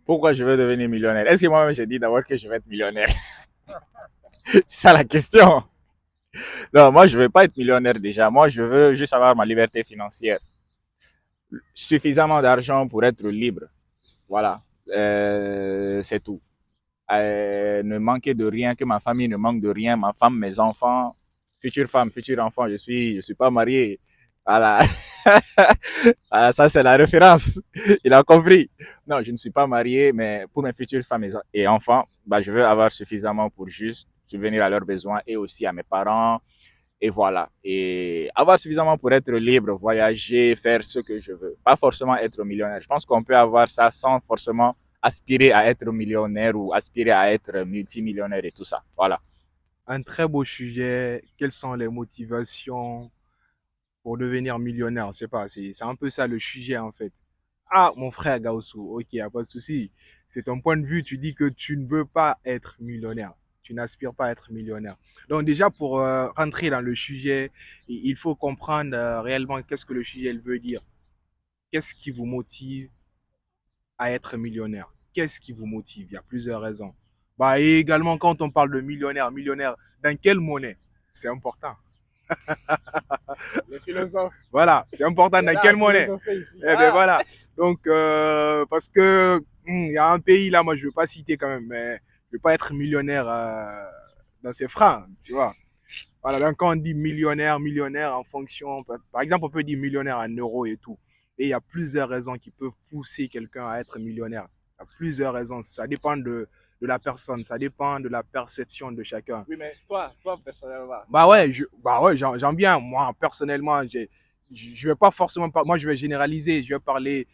Pourquoi je veux devenir millionnaire? Est-ce que moi-même j'ai dit d'abord que je vais être millionnaire? C'est ça la question. Non, moi je veux pas être millionnaire déjà. Moi je veux juste avoir ma liberté financière. Suffisamment d'argent pour être libre. Voilà. C'est tout. Ne manquer de rien, que ma famille ne manque de rien, ma femme, mes enfants, future femme, futur enfant, je suis pas marié. Voilà. Voilà, ça c'est la référence. Il a compris. Non, je ne suis pas marié, mais pour mes futures femmes et enfants, bah, je veux avoir suffisamment pour juste subvenir à leurs besoins et aussi à mes parents. Et voilà. Et avoir suffisamment pour être libre, voyager, faire ce que je veux. Pas forcément être millionnaire. Je pense qu'on peut avoir ça sans forcément aspirer à être millionnaire ou aspirer à être multimillionnaire et tout ça. Voilà. Un très beau sujet. Quelles sont les motivations pour devenir millionnaire? Je sais pas, c'est un peu ça le sujet en fait. Ah, mon frère Gaussou, ok, y a pas de souci. C'est ton point de vue, tu dis que tu ne veux pas être millionnaire. Tu n'aspires pas à être millionnaire. Donc déjà, pour rentrer dans le sujet, il faut comprendre réellement qu'est-ce que le sujet il veut dire. Qu'est-ce qui vous motive à être millionnaire? Qu'est-ce qui vous motive? Il y a plusieurs raisons. Bah, et également, quand on parle de millionnaire, millionnaire, dans quelle monnaie? C'est important. Les philosophes, Voilà, c'est important c'est dans là quelle à monnaie. philosopher ici. Eh ben Ah, voilà. Donc, parce que il y a un pays là, moi je ne veux pas citer quand même, mais je ne veux pas être millionnaire dans ces francs, tu vois. Voilà, donc quand on dit millionnaire, millionnaire en fonction, par exemple, on peut dire millionnaire en euros et tout. Et il y a plusieurs raisons qui peuvent pousser quelqu'un à être millionnaire. Il y a plusieurs raisons. Ça dépend de la personne, ça dépend de la perception de chacun. oui, mais toi personnellement, Bah ouais, j'en viens. Moi, personnellement, je vais pas forcément, moi, je vais généraliser, je vais parler,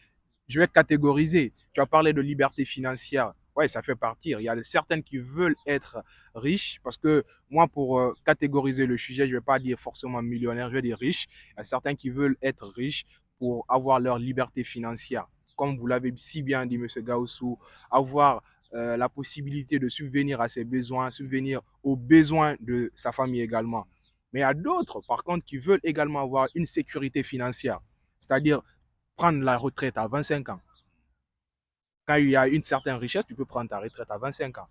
je vais catégoriser. Tu as parlé de liberté financière. Ouais, ça fait partie. Il y a certaines qui veulent être riches parce que moi, pour catégoriser le sujet, je vais pas dire forcément millionnaire, je vais dire riche. Il y a certains qui veulent être riches pour avoir leur liberté financière. Comme vous l'avez si bien dit, Monsieur Gaussou, avoir la possibilité de subvenir à ses besoins, subvenir aux besoins de sa famille également. Mais il y a d'autres, par contre, qui veulent également avoir une sécurité financière, c'est-à-dire prendre la retraite à 25 ans. Quand il y a une certaine richesse, tu peux prendre ta retraite à 25 ans.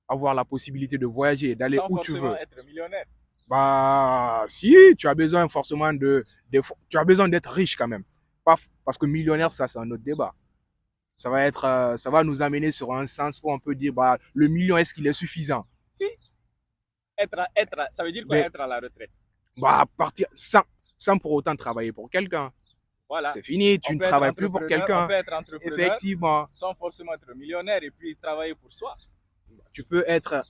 Avoir la possibilité de voyager, d'aller sans où tu forcément veux. être millionnaire. Bah, si, tu as besoin forcément tu as besoin d'être riche quand même. Pas, parce que millionnaire, ça, c'est un autre débat. Ça va nous amener sur un sens où on peut dire, bah, le million, est-ce qu'il est suffisant? Si, ça veut dire quoi Mais, être à la retraite? bah, partir sans pour autant travailler pour quelqu'un. Voilà. C'est fini, tu On ne peut être travailles plus pour entrepreneur, on quelqu'un. peut être entrepreneur Effectivement, sans forcément être millionnaire et puis travailler pour soi. tu peux être.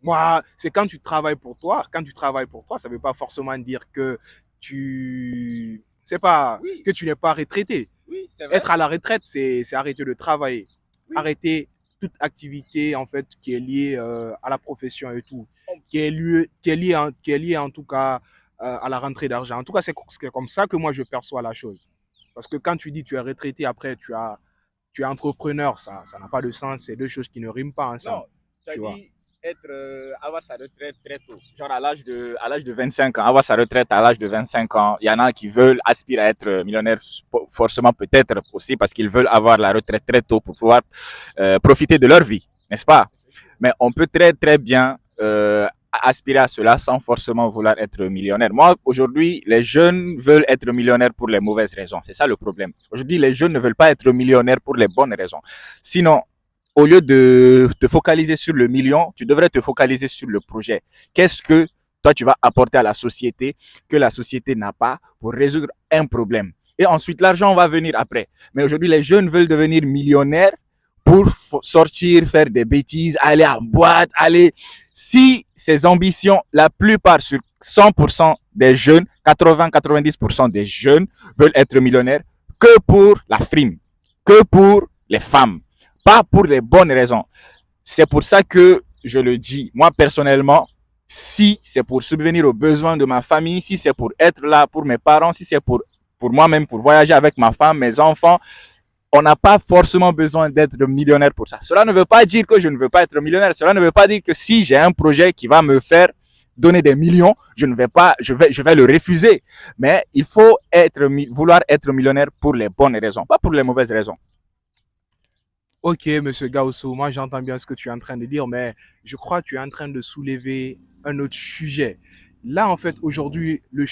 Moi, c'est quand tu travailles pour toi. Quand tu travailles pour toi, ça ne veut pas forcément dire que tu. C'est pas Oui, que tu n'es pas retraité. oui, c'est vrai. Être à la retraite, c'est arrêter de travailler. Oui. Arrêter toute activité en fait qui est liée à la profession et tout, On- qui est liée en tout cas à la rentrée d'argent. En tout cas, c'est comme ça que moi je perçois la chose. Parce que quand tu dis tu es retraité, après tu es entrepreneur, ça n'a pas de sens. C'est deux choses qui ne riment pas ensemble. Non, tu as Tu vois. dit avoir sa retraite très tôt. Genre à l'âge de 25 ans, avoir sa retraite à l'âge de 25 ans. Il y en a qui veulent aspirer à être millionnaire, forcément peut-être aussi parce qu'ils veulent avoir la retraite très tôt pour pouvoir profiter de leur vie, n'est-ce pas? Mais on peut très très bien aspirer à cela sans forcément vouloir être millionnaire. Moi, aujourd'hui, les jeunes veulent être millionnaires pour les mauvaises raisons. C'est ça le problème. Aujourd'hui, les jeunes ne veulent pas être millionnaires pour les bonnes raisons. Sinon, au lieu de te focaliser sur le million, tu devrais te focaliser sur le projet. Qu'est-ce que toi, tu vas apporter à la société que la société n'a pas pour résoudre un problème. Et ensuite, l'argent va venir après. Mais aujourd'hui, les jeunes veulent devenir millionnaires pour sortir, faire des bêtises, aller en boîte, aller. Si ces ambitions, la plupart sur 100% des jeunes, 80-90% des jeunes veulent être millionnaires que pour la frime, que pour les femmes, pas pour les bonnes raisons. C'est pour ça que je le dis, moi personnellement, si c'est pour subvenir aux besoins de ma famille, si c'est pour être là pour mes parents, si c'est pour moi-même, pour voyager avec ma femme, mes enfants, on n'a pas forcément besoin d'être millionnaire pour ça. Cela ne veut pas dire que je ne veux pas être millionnaire. Cela ne veut pas dire que si j'ai un projet qui va me faire donner des millions, je vais le refuser. Mais il faut vouloir être millionnaire pour les bonnes raisons, pas pour les mauvaises raisons. Ok, monsieur Gausso, moi j'entends bien ce que tu es en train de dire, mais je crois que tu es en train de soulever un autre sujet. Là, en fait, aujourd'hui, notre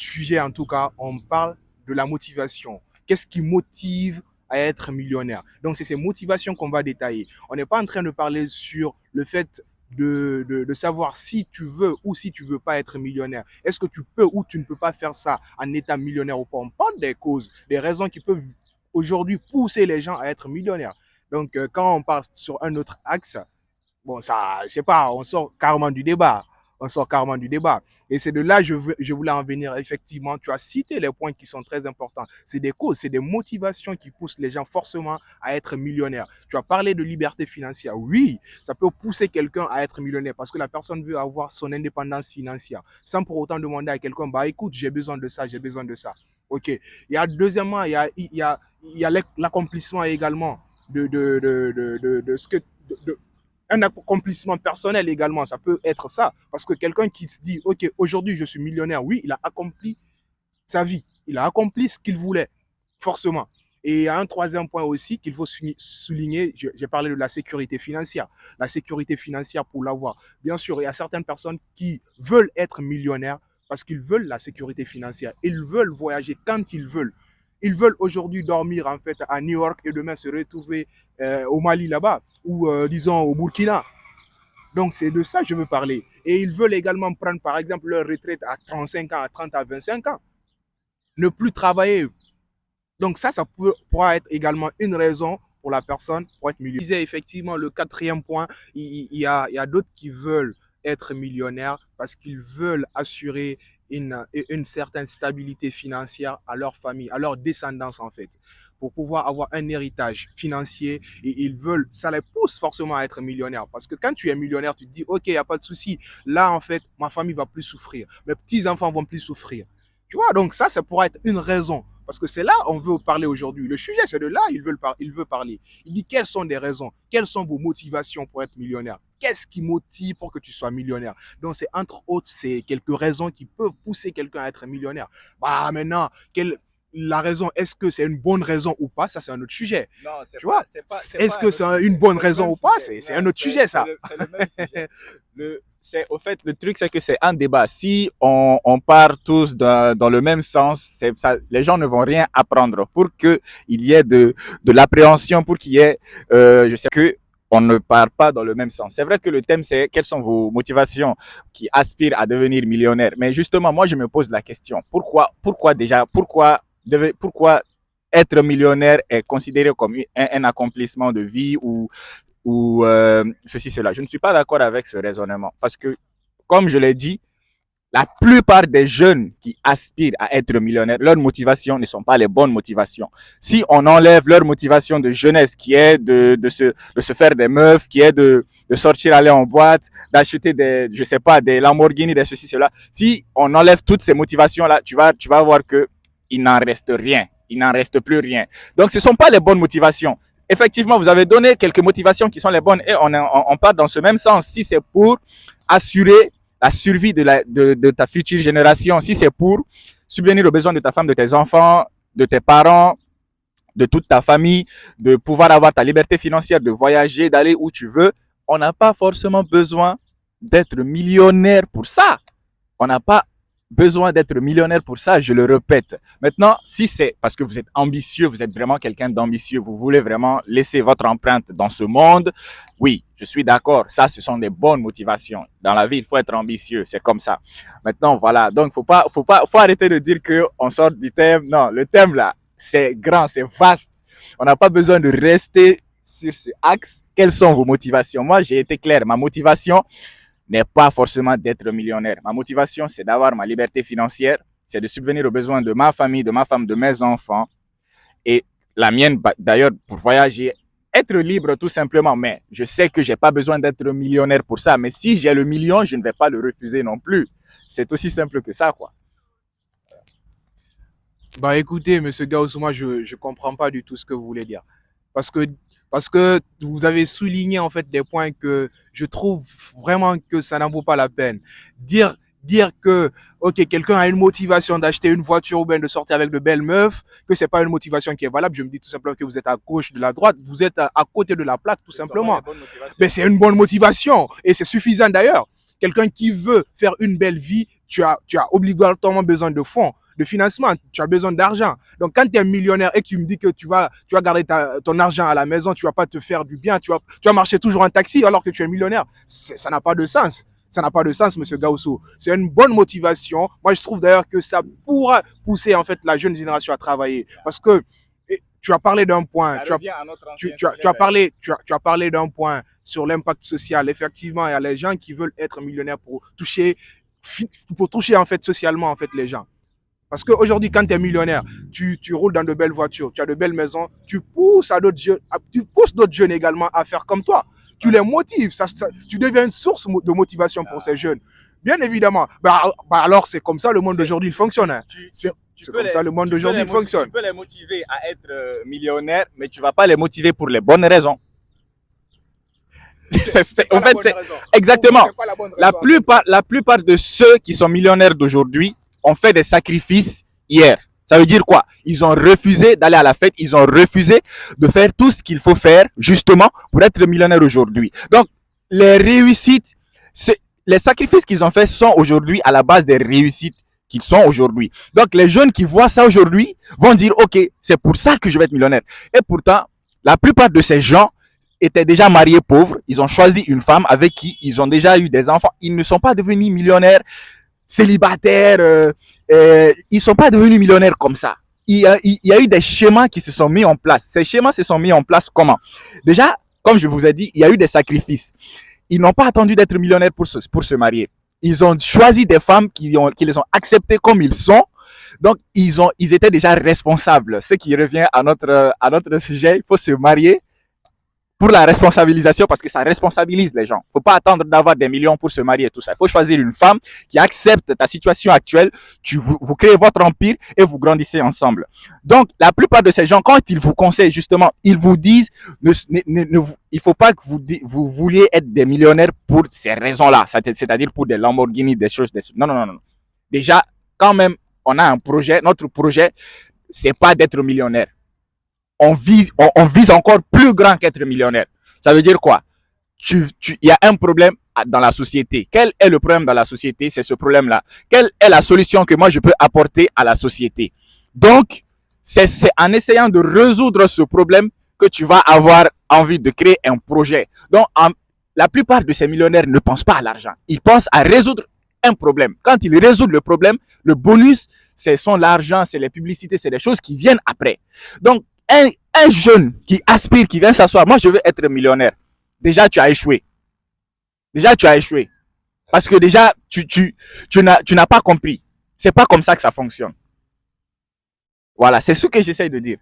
sujet en tout cas, on parle de la motivation. Qu'est-ce qui motive à être millionnaire? Donc, c'est ces motivations qu'on va détailler. On n'est pas en train de parler sur le fait de savoir si tu veux ou si tu veux pas être millionnaire. Est-ce que tu peux ou tu ne peux pas faire ça en étant millionnaire ou pas? On parle des causes, des raisons qui peuvent aujourd'hui pousser les gens à être millionnaires. Donc, quand on part sur un autre axe, bon, ça, je sais pas, on sort carrément du débat. On sort carrément du débat. Et c'est de là que je voulais en venir. Effectivement, tu as cité les points qui sont très importants. C'est des causes, c'est des motivations qui poussent les gens forcément à être millionnaires. Tu as parlé de liberté financière. Oui, ça peut pousser quelqu'un à être millionnaire parce que la personne veut avoir son indépendance financière sans pour autant demander à quelqu'un, bah écoute, j'ai besoin de ça, j'ai besoin de ça. OK. Il y a deuxièmement, il y a l'accomplissement également de ce que un accomplissement personnel également, ça peut être ça. Parce que quelqu'un qui se dit, OK, aujourd'hui je suis millionnaire, oui, il a accompli sa vie, il a accompli ce qu'il voulait, forcément. Et il y a un troisième point aussi qu'il faut souligner, j'ai parlé de la sécurité financière. La sécurité financière pour l'avoir. Bien sûr, il y a certaines personnes qui veulent être millionnaires parce qu'ils veulent la sécurité financière. Ils veulent voyager quand ils veulent. Ils veulent aujourd'hui dormir en fait à New York et demain se retrouver au Mali là-bas ou disons au Burkina. Donc c'est de ça que je veux parler. Et ils veulent également prendre par exemple leur retraite à 35 ans, à 30 à 25 ans. Ne plus travailler. Donc ça pourra être également une raison pour la personne pour être millionnaire. Je disais effectivement le quatrième point, il y a d'autres qui veulent être millionnaires parce qu'ils veulent assurer une certaine stabilité financière à leur famille, à leur descendance en fait, pour pouvoir avoir un héritage financier et ils veulent, ça les pousse forcément à être millionnaires parce que quand tu es millionnaire, tu te dis ok, il n'y a pas de souci, là en fait, ma famille va plus souffrir, mes petits-enfants vont plus souffrir. Tu vois, donc ça pourrait être une raison. Parce que c'est là on veut parler aujourd'hui. Le sujet, c'est de là il veut parler. Il dit quelles sont des raisons, quelles sont vos motivations pour être millionnaire. Qu'est-ce qui motive pour que tu sois millionnaire? Donc c'est entre autres, c'est quelques raisons qui peuvent pousser quelqu'un à être millionnaire. Bah maintenant, la raison, est-ce que c'est une bonne raison ou pas? Ça, c'est un autre sujet. Non, c'est Tu pas, vois, c'est pas, c'est est-ce pas un que autre c'est une sujet. bonne C'est le raison même ou pas? sujet. C'est Non, un autre sujet, ça. c'est le même sujet. C'est, au fait, le truc, c'est que c'est un débat. Si on part tous dans le même sens, ça, les gens ne vont rien apprendre. Pour qu'il y ait de l'appréhension, pour qu'il y ait, je sais que on ne part pas dans le même sens. C'est vrai que le thème, c'est quelles sont vos motivations qui aspirent à devenir millionnaire. Mais justement, moi, je me pose la question. Pourquoi être millionnaire est considéré comme un accomplissement de vie ou ceci, cela. Je ne suis pas d'accord avec ce raisonnement parce que, comme je l'ai dit, la plupart des jeunes qui aspirent à être millionnaires, leurs motivations ne sont pas les bonnes motivations. Si on enlève leur motivation de jeunesse, qui est de se faire des meufs, qui est de sortir, aller en boîte, d'acheter des, je sais pas, des Lamborghini, des ceci, cela, si on enlève toutes ces motivations-là, tu vas voir que il n'en reste rien. Il n'en reste plus rien. Donc, ce ne sont pas les bonnes motivations. Effectivement, vous avez donné quelques motivations qui sont les bonnes et on part dans ce même sens. Si c'est pour assurer la survie de ta future génération, si c'est pour subvenir aux besoins de ta femme, de tes enfants, de tes parents, de toute ta famille, de pouvoir avoir ta liberté financière, de voyager, d'aller où tu veux, on n'a pas forcément besoin d'être millionnaire pour ça. On n'a pas besoin d'être millionnaire pour ça, je le répète. Maintenant, si c'est parce que vous êtes ambitieux, vous êtes vraiment quelqu'un d'ambitieux, vous voulez vraiment laisser votre empreinte dans ce monde, oui, je suis d'accord. Ça, ce sont des bonnes motivations. Dans la vie, il faut être ambitieux, c'est comme ça. Maintenant, voilà. Donc, faut arrêter de dire que on sort du thème. Non, le thème là, c'est grand, c'est vaste. On n'a pas besoin de rester sur ce axe. Quelles sont vos motivations? Moi, j'ai été clair. Ma motivation n'est pas forcément d'être millionnaire. Ma motivation, c'est d'avoir ma liberté financière, c'est de subvenir aux besoins de ma famille, de ma femme, de mes enfants et la mienne d'ailleurs pour voyager, être libre tout simplement. Mais je sais que j'ai pas besoin d'être millionnaire pour ça. Mais si j'ai le million, je ne vais pas le refuser non plus. C'est aussi simple que ça, quoi. Bah écoutez, monsieur Gauss, moi je comprends pas du tout ce que vous voulez dire. Parce que, parce que vous avez souligné en fait des points que je trouve vraiment que ça n'en vaut pas la peine. Dire, dire que ok, quelqu'un a une motivation d'acheter une voiture ou bien de sortir avec de belles meufs, que c'est pas une motivation qui est valable. Je me dis tout simplement que vous êtes à gauche de la droite, vous êtes à côté de la plaque tout simplement. Mais c'est une bonne motivation et c'est suffisant d'ailleurs. Quelqu'un qui veut faire une belle vie, tu as obligatoirement besoin de fonds, de financement, tu as besoin d'argent. Donc quand tu es millionnaire et que tu me dis que tu vas garder ton argent à la maison, tu vas pas te faire du bien, tu vas marcher toujours en taxi alors que tu es millionnaire, ça n'a pas de sens. Ça n'a pas de sens, monsieur Gausso. C'est une bonne motivation. Moi, je trouve d'ailleurs que ça pourra pousser en fait la jeune génération à travailler. Parce que tu as parlé d'un point, tu as parlé d'un point sur l'impact social. Effectivement, il y a les gens qui veulent être millionnaires pour toucher en fait socialement en fait les gens. Parce qu'aujourd'hui, quand tu es millionnaire, tu roules dans de belles voitures, tu as de belles maisons, tu pousses d'autres jeunes également à faire comme toi. Tu les motives, tu deviens une source de motivation pour ces jeunes. Bien évidemment. Alors, c'est comme ça le monde d'aujourd'hui fonctionne. Hein. C'est comme ça le monde d'aujourd'hui fonctionne. Tu peux les motiver à être millionnaires, mais tu ne vas pas les motiver pour les bonnes raisons. En fait, c'est exactement. La plupart de ceux qui sont millionnaires d'aujourd'hui ont fait des sacrifices hier. Ça veut dire quoi? Ils ont refusé d'aller à la fête, ils ont refusé de faire tout ce qu'il faut faire justement pour être millionnaire aujourd'hui. Donc, les réussites, les sacrifices qu'ils ont faits sont aujourd'hui à la base des réussites qu'ils sont aujourd'hui. Donc, les jeunes qui voient ça aujourd'hui vont dire, OK, c'est pour ça que je vais être millionnaire. Et pourtant, la plupart de ces gens étaient déjà mariés pauvres. Ils ont choisi une femme avec qui ils ont déjà eu des enfants. Ils ne sont pas devenus millionnaires célibataires. Ils sont pas devenus millionnaires comme ça. Il y a eu des schémas qui se sont mis en place. Ces schémas se sont mis en place comment? Déjà, comme je vous ai dit, il y a eu des sacrifices. Ils n'ont pas attendu d'être millionnaires pour se marier. Ils ont choisi des femmes qui les ont acceptées comme ils sont. Donc, ils étaient déjà responsables. Ce qui revient à notre sujet, il faut se marier pour la responsabilisation, parce que ça responsabilise les gens. Il ne faut pas attendre d'avoir des millions pour se marier et tout ça. Il faut choisir une femme qui accepte ta situation actuelle. Vous créez votre empire et vous grandissez ensemble. Donc, la plupart de ces gens, quand ils vous conseillent justement, ils vous disent, il ne faut pas que vous vouliez être des millionnaires pour ces raisons-là. C'est-à-dire pour des Lamborghini, des choses. Non. Déjà, quand même, on a un projet. Notre projet, c'est pas d'être millionnaire. On vise encore plus grand qu'être millionnaire. Ça veut dire quoi? Il y a un problème dans la société. Quel est le problème dans la société? C'est ce problème-là. Quelle est la solution que moi je peux apporter à la société? Donc, c'est en essayant de résoudre ce problème que tu vas avoir envie de créer un projet. Donc, la plupart de ces millionnaires ne pensent pas à l'argent. Ils pensent à résoudre un problème. Quand ils résolvent le problème, le bonus, c'est l'argent, c'est les publicités, c'est des choses qui viennent après. Donc, un jeune qui aspire, qui vient s'asseoir, moi je veux être millionnaire. Déjà, tu as échoué. Parce que déjà, tu n'as pas compris. C'est pas comme ça que ça fonctionne. Voilà, c'est ce que j'essaye de dire.